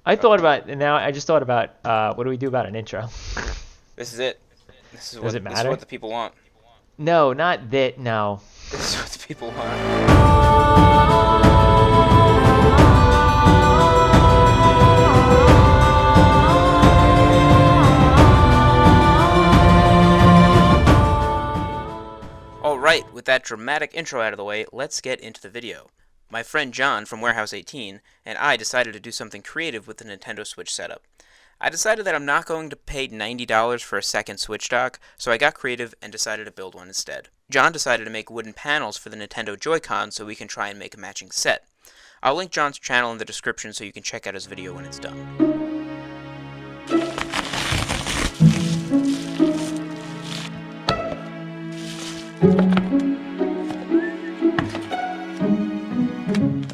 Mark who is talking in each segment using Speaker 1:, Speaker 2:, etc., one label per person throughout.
Speaker 1: I just thought about what do we do about an intro?
Speaker 2: This is it.
Speaker 1: Does it
Speaker 2: This is
Speaker 1: matter?
Speaker 2: what the people want.
Speaker 1: No, not that. No.
Speaker 2: This is what the people want. Alright, with that dramatic intro out of the way, let's get into the video. My friend John from Warehouse 18 and I decided to do something creative with the Nintendo Switch setup. I decided that I'm not going to pay $90 for a second Switch dock, so I got creative and decided to build one instead. John decided to make wooden panels for the Nintendo Joy-Con so we can try and make a matching set. I'll link John's channel in the description so you can check out his video when it's done.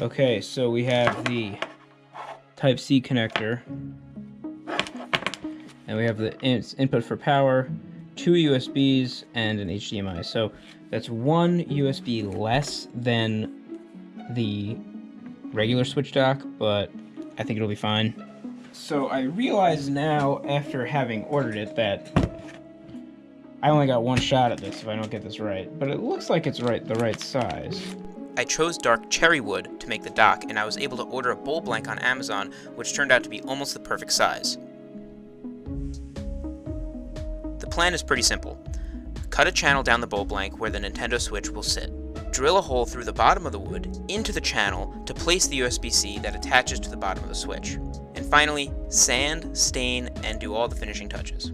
Speaker 3: Okay, so we have the Type-C connector, and we have the input for power, 2 USBs, and an HDMI. So that's 1 USB less than the regular switch dock, but I think it'll be fine. So I realize now, after having ordered it, that I only got one shot at this if I don't get this right, but it looks like it's the right size.
Speaker 2: I chose dark cherry wood to make the dock, and I was able to order a bowl blank on Amazon, which turned out to be almost the perfect size. The plan is pretty simple. Cut a channel down the bowl blank where the Nintendo Switch will sit. Drill a hole through the bottom of the wood into the channel to place the USB-C that attaches to the bottom of the Switch. And finally, sand, stain, and do all the finishing touches.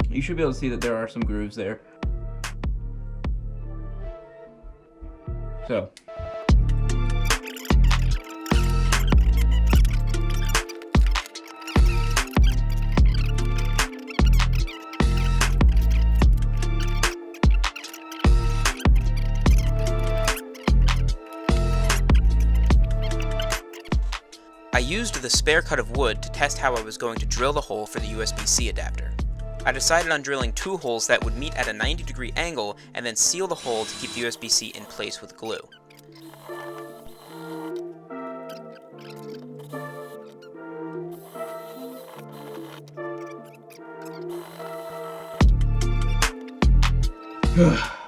Speaker 3: You should be able to see that there are some grooves there. So.
Speaker 2: I used the spare cut of wood to test how I was going to drill the hole for the USB-C adapter. I decided on drilling 2 holes that would meet at a 90-degree angle and then seal the hole to keep the USB-C in place with glue.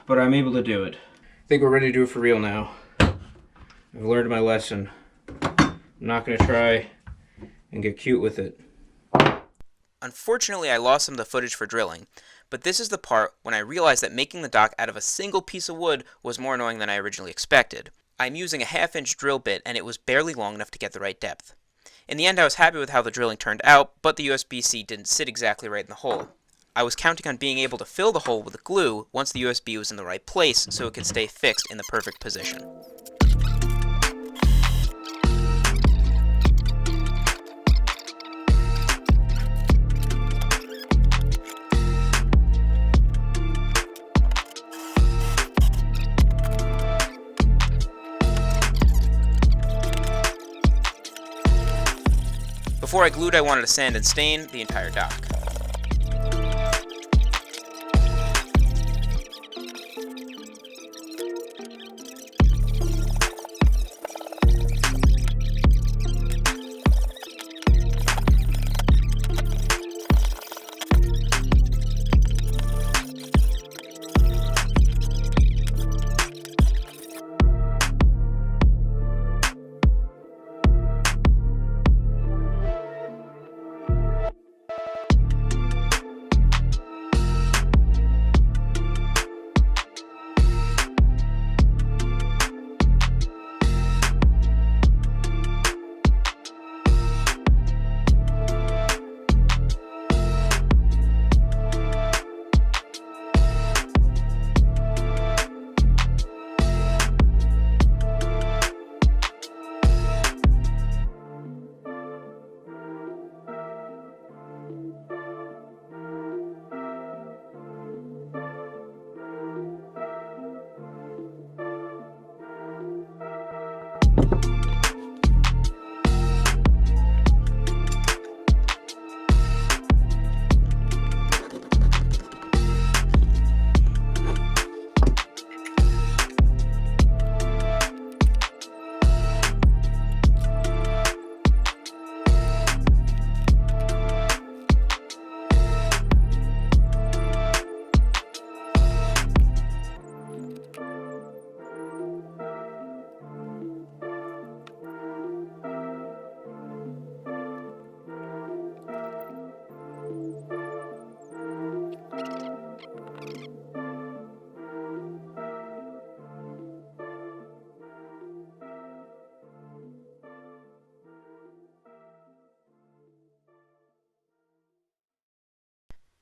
Speaker 3: But I'm able to do it. I think we're ready to do it for real now. I've learned my lesson. I'm not going to try and get cute with it.
Speaker 2: Unfortunately, I lost some of the footage for drilling, but this is the part when I realized that making the dock out of a single piece of wood was more annoying than I originally expected. I'm using a 1/2-inch drill bit, and it was barely long enough to get the right depth. In the end, I was happy with how the drilling turned out, but the USB-C didn't sit exactly right in the hole. I was counting on being able to fill the hole with glue once the USB was in the right place so it could stay fixed in the perfect position. Before I glued, I wanted to sand and stain the entire dock.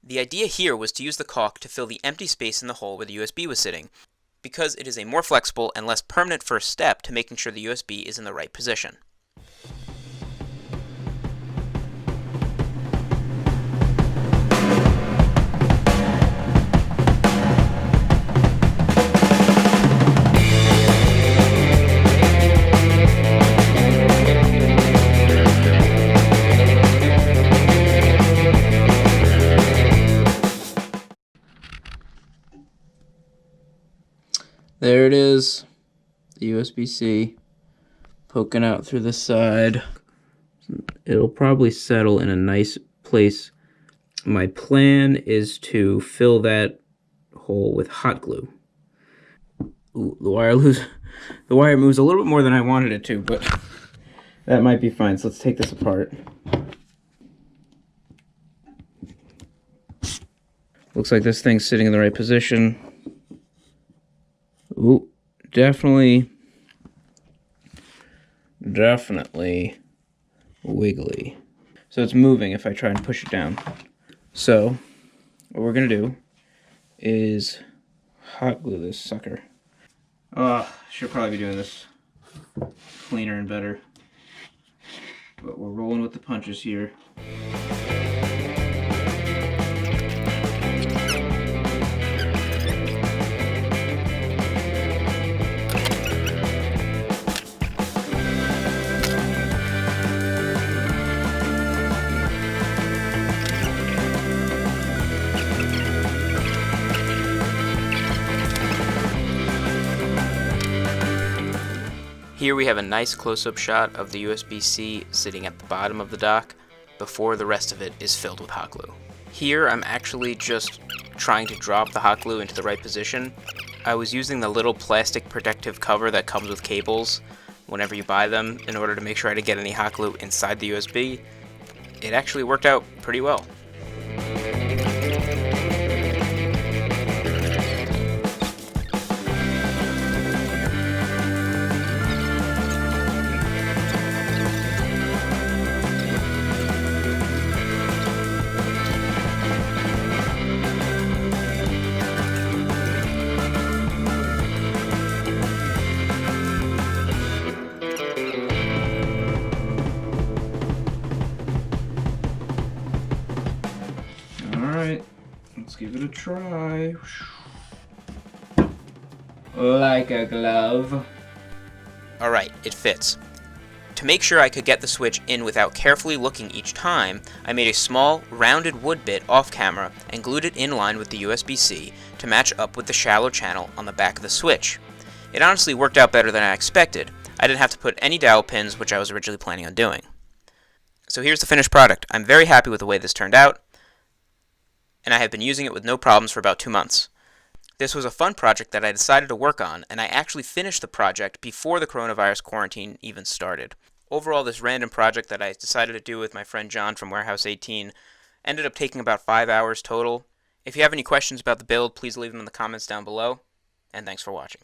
Speaker 2: The idea here was to use the caulk to fill the empty space in the hole where the USB was sitting, because it is a more flexible and less permanent first step to making sure the USB is in the right position.
Speaker 3: There it is, the USB-C poking out through the side. It'll probably settle in a nice place. My plan is to fill that hole with hot glue. Ooh, the wire moves a little bit more than I wanted it to, but that might be fine. So let's take this apart. Looks like this thing's sitting in the right position. Ooh, definitely wiggly. So it's moving if I try and push it down. So what we're gonna do is hot glue this sucker. Oh, should probably be doing this cleaner and better. But we're rolling with the punches here.
Speaker 2: Here we have a nice close-up shot of the USB-C sitting at the bottom of the dock before the rest of it is filled with hot glue. Here I'm actually just trying to drop the hot glue into the right position. I was using the little plastic protective cover that comes with cables whenever you buy them in order to make sure I didn't get any hot glue inside the USB. It actually worked out pretty well.
Speaker 3: Alright, let's give it a try. Like a glove.
Speaker 2: Alright, it fits. To make sure I could get the switch in without carefully looking each time, I made a small, rounded wood bit off camera and glued it in line with the USB-C to match up with the shallow channel on the back of the switch. It honestly worked out better than I expected. I didn't have to put any dowel pins, which I was originally planning on doing. So here's the finished product. I'm very happy with the way this turned out, and I have been using it with no problems for about 2 months. This was a fun project that I decided to work on, and I actually finished the project before the coronavirus quarantine even started. Overall, this random project that I decided to do with my friend John from Warehouse 18 ended up taking about 5 hours total. If you have any questions about the build, please leave them in the comments down below, and thanks for watching.